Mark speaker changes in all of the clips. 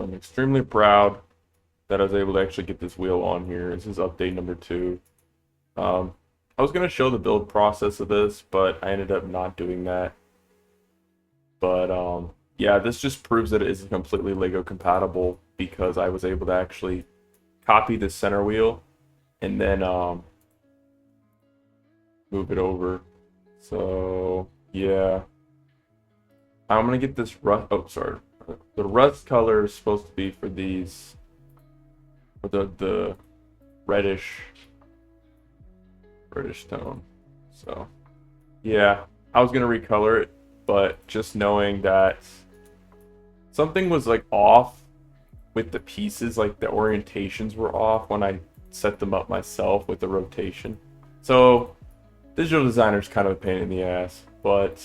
Speaker 1: I'm extremely proud that I was able to actually get this wheel on here. This is update number 2. I was going to show the build process of this, but I ended up not doing that. But yeah, this just proves that it is completely Lego compatible because I was able to actually copy the center wheel and then move it over. So yeah, I'm gonna get this rust. Oh, sorry. The rust color is supposed to be for these, for the reddish tone. So yeah, I was gonna recolor it, but just knowing that something was like off with the pieces, like the orientations were off when I set them up myself with the rotation. So digital designer's kind of a pain in the ass, but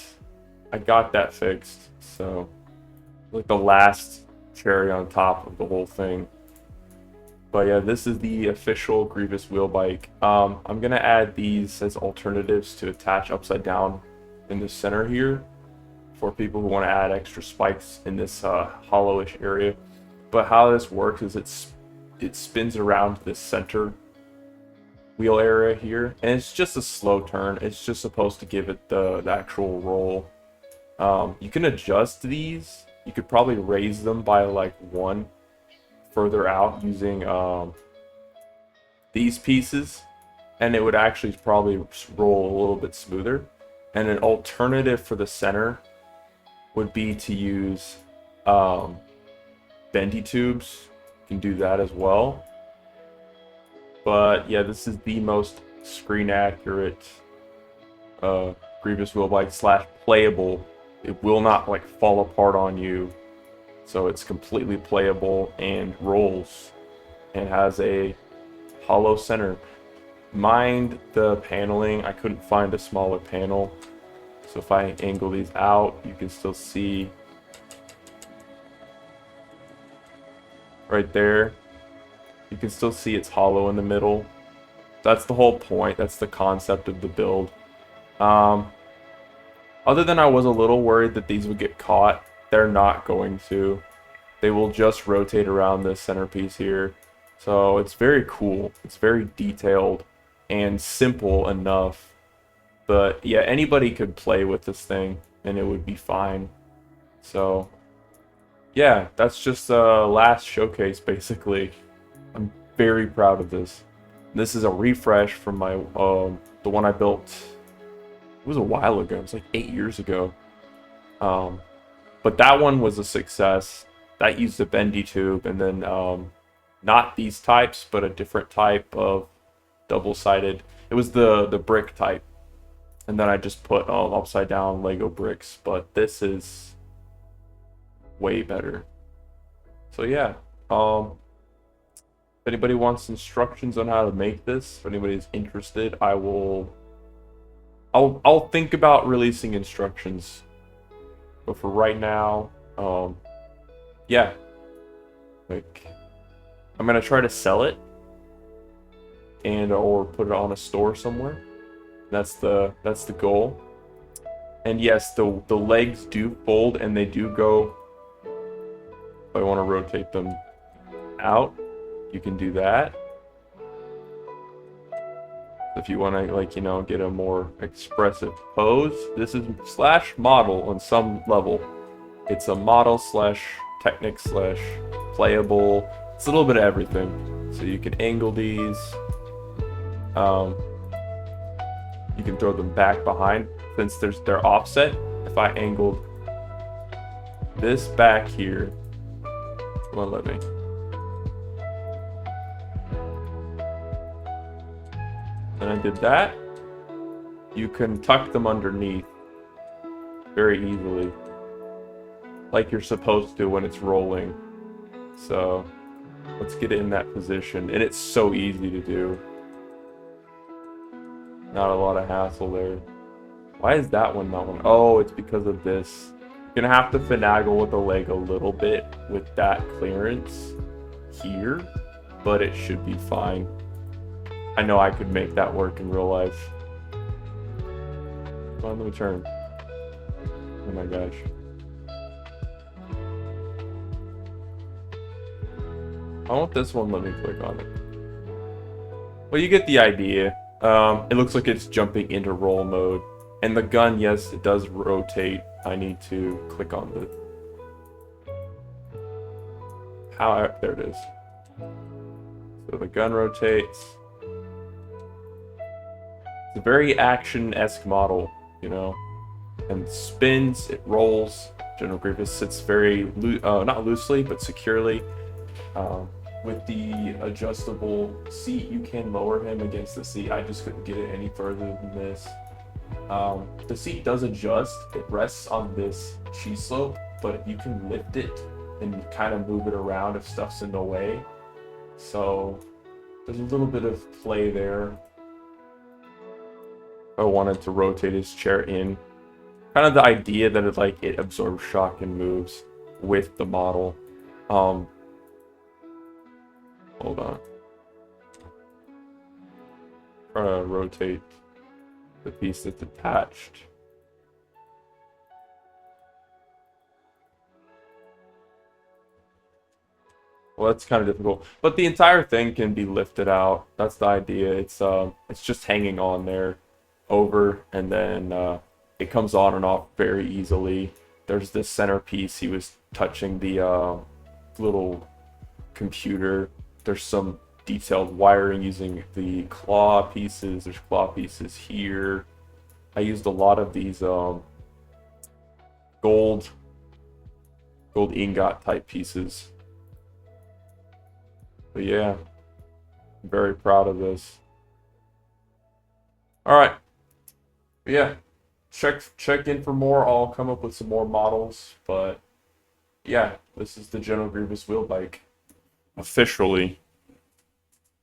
Speaker 1: I got that fixed. So like the last cherry on top of the whole thing. But yeah, this is the official Grievous wheel bike. I'm gonna add these as alternatives to attach upside down in the center here for people who want to add extra spikes in this hollowish area. But how this works is it spins around this center wheel area here, and it's just a slow turn. It's just supposed to give it the actual roll. You can adjust these. You could probably raise them by like 1 further out using these pieces, and it would actually probably roll a little bit smoother. And an alternative for the center would be to use bendy tubes. You can do that as well. But yeah, this is the most screen accurate Grievous wheel bike / playable. It will not like fall apart on you. So it's completely playable and rolls and has a hollow center. Mind the paneling, I couldn't find a smaller panel. So if I angle these out, you can still see right there. You can still see it's hollow in the middle. That's the whole point. That's the concept of the build. Other than I was a little worried that these would get caught, they're not going to. They will just rotate around this centerpiece here. So it's very cool. It's very detailed and simple enough. But yeah, anybody could play with this thing and it would be fine. So yeah, that's just a last showcase basically. I'm very proud of this. This is a refresh from my the one I built. It was a while ago. It was like 8 years ago. But that one was a success. That used a bendy tube, and then not these types, but a different type of double-sided. It was the brick type, and then I just put upside down Lego bricks. But this is way better. So yeah. If anybody wants instructions on how to make this, if anybody's interested, I'll think about releasing instructions. But for right now, yeah, like I'm gonna try to sell it and or put it on a store somewhere. That's the goal. And yes, the legs do fold and they do go. If I want to rotate them out, you can do that. If you want to, like, you know, get a more expressive pose, this is / model on some level. It's a model / Technic / playable. It's a little bit of everything. So you can angle these. You can throw them back behind since they're offset. If I angled this back here, come on, let me. And I did that. You can tuck them underneath very easily, like you're supposed to when it's rolling. So let's get it in that position, and it's so easy to do. Not a lot of hassle there. Why is that one not one? Oh, it's because of this. You're gonna have to finagle with the leg a little bit with that clearance here, but it should be fine. I know I could make that work in real life. Come on, let me turn. Oh my gosh. I want this one. Let me click on it. Well, you get the idea. It looks like it's jumping into roll mode. And the gun, yes, it does rotate. I need to click on the... There it is. So the gun rotates. It's a very action-esque model, you know. And spins, it rolls. General Grievous sits very, not loosely, but securely. With the adjustable seat, you can lower him against the seat. I just couldn't get it any further than this. The seat does adjust. It rests on this cheese slope, but you can lift it and kind of move it around if stuff's in the way. So there's a little bit of play there. I wanted to rotate his chair in. Kind of the idea that it absorbs shock and moves with the model. Hold on. Trying to rotate the piece that's attached. Well, that's kind of difficult, but the entire thing can be lifted out. That's the idea. It's just hanging on there, over, and then it comes on and off very easily. There's this centerpiece. He was touching the little computer. There's some detailed wiring using the claw pieces. There's claw pieces here. I used a lot of these gold ingot type pieces. But yeah, I'm very proud of this. All right, yeah, check in for more. I'll come up with some more models, but yeah, this is the General Grievous wheel bike officially.